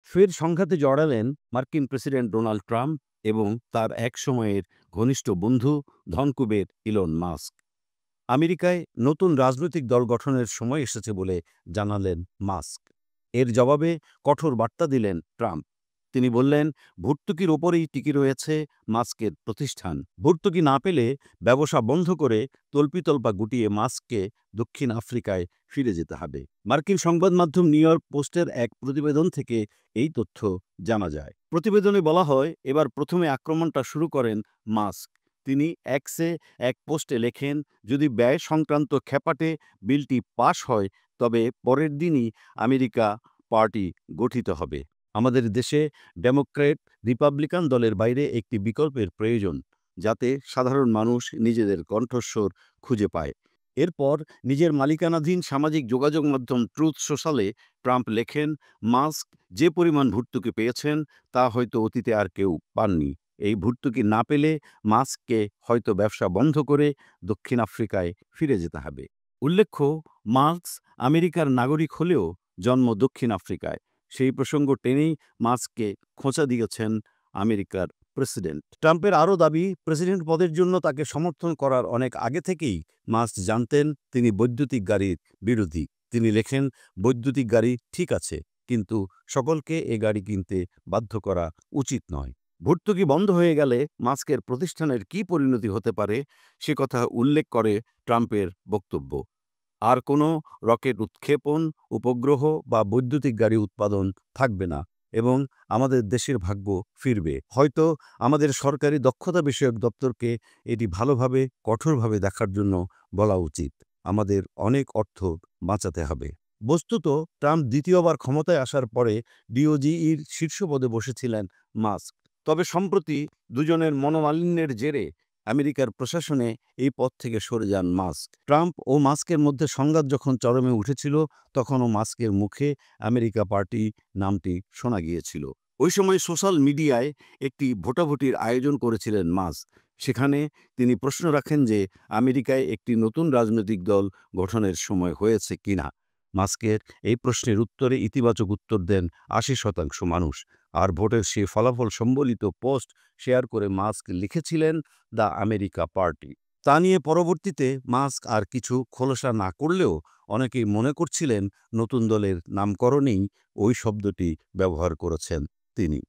ফের সংঘাতে জড়ালেন মার্কিন প্রেসিডেন্ট ডোনাল্ড ট্রাম্প এবং তার এক সময়ের ঘনিষ্ঠ বন্ধু ধনকুবের ইলন মাস্ক। আমেরিকায় নতুন রাজনৈতিক দল গঠনের সময় এসেছে বলে জানালেন মাস্ক। এর জবাবে কঠোর বার্তা দিলেন ট্রাম্প। তিনি বললেন, ভর্তুকির ওপরেই টিকে রয়েছে মাস্কের প্রতিষ্ঠান। ভর্তুকি না পেলে ব্যবসা বন্ধ করে তল্পিতল্পা গুটিয়ে মাস্ককে দক্ষিণ আফ্রিকায় ফিরে যেতে হবে। মার্কিন সংবাদ মাধ্যম নিউ ইয়র্ক পোস্টের এক প্রতিবেদন থেকে এই তথ্য জানা যায়। প্রতিবেদনে বলা হয়, এবার প্রথমে আক্রমণটা শুরু করেন মাস্ক। তিনি এক্সে এক পোস্টে লেখেন, যদি ব্যয় সংক্রান্ত খেপাটে বিলটি পাশ হয় তবে পরের দিনই আমেরিকা পার্টি গঠিত হবে। আমাদের দেশে ডেমোক্র্যাট রিপাবলিকান দলের বাইরে একটি বিকল্পের প্রয়োজন, যাতে সাধারণ মানুষ নিজেদের কণ্ঠস্বর খুঁজে পায়। এরপর নিজের মালিকানাধীন সামাজিক যোগাযোগ মাধ্যম ট্রুথ সোশ্যালে ট্রাম্প লেখেন, মাস্ক যে পরিমাণ ভর্তুকি পেয়েছেন তা হয়তো অতীতে আর কেউ পাননি। এই ভর্তুকি না পেলে মাস্ককে হয়তো ব্যবসা বন্ধ করে দক্ষিণ আফ্রিকায় ফিরে যেতে হবে। উল্লেখ্য, মাস্ক আমেরিকার নাগরিক হলেও জন্ম দক্ষিণ আফ্রিকায়। সেই প্রসঙ্গ টেনেই মাস্ককে খোঁচা দিয়েছেন আমেরিকার প্রেসিডেন্ট। ট্রাম্পের আরও দাবি, প্রেসিডেন্ট পদের জন্য তাকে সমর্থন করার অনেক আগে থেকেই মাস্ক জানতেন তিনি বৈদ্যুতিক গাড়ির বিরোধী। তিনি লেখেন, বৈদ্যুতিক গাড়ি ঠিক আছে, কিন্তু সকলকে এ গাড়ি কিনতে বাধ্য করা উচিত নয়। ভর্তুকি বন্ধ হয়ে গেলে মাস্কের প্রতিষ্ঠানের কী পরিণতি হতে পারে সে কথা উল্লেখ করে ট্রাম্পের বক্তব্য। আর কোনো রকেট উৎক্ষেপণ, উপগ্রহ বা বৈদ্যুতিক গাড়ি উৎপাদন থাকবে না এবং আমাদের দেশের ভাগ্য ফিরবে। হয়তো আমাদের সরকারি দক্ষতা বিষয়ক দপ্তরকে এটি ভালোভাবে, কঠোরভাবে দেখার জন্য বলা উচিত। আমাদের অনেক অর্থ বাঁচাতে হবে। বস্তুত ট্রাম্প দ্বিতীয়বার ক্ষমতায় আসার পরে ডিওজিইর শীর্ষ পদে বসেছিলেন মাস্ক। তবে সম্প্রতি দুজনের মনোমালিন্যের জেরে আমেরিকার প্রশাসনে এই পদ থেকে সরে যান মাস্ক। ট্রাম্প ও মাস্কের মধ্যে সংঘাত যখন চরমে উঠেছিল, তখনও মাস্কের মুখে আমেরিকা পার্টি নামটি শোনা গিয়েছিল। ওই সময় সোশ্যাল মিডিয়ায় একটি ভোটাভুটির আয়োজন করেছিলেন মাস্ক। সেখানে তিনি প্রশ্ন রাখেন যে আমেরিকায় একটি নতুন রাজনৈতিক দল গঠনের সময় হয়েছে কিনা। মাস্কের এই প্রশ্নের উত্তরে ইতিবাচক উত্তর দেন ৮০% মানুষ। আর ভোটের সেই ফলাফল সম্বলিত পোস্ট শেয়ার করে মাস্ক লিখেছিলেন, দ্য আমেরিকা পার্টি। তা নিয়ে পরবর্তীতে মাস্ক আর কিছু খোলসা না করলেও অনেকেই মনে করছিলেন নতুন দলের নামকরণেই ওই শব্দটি ব্যবহার করেছেন তিনি।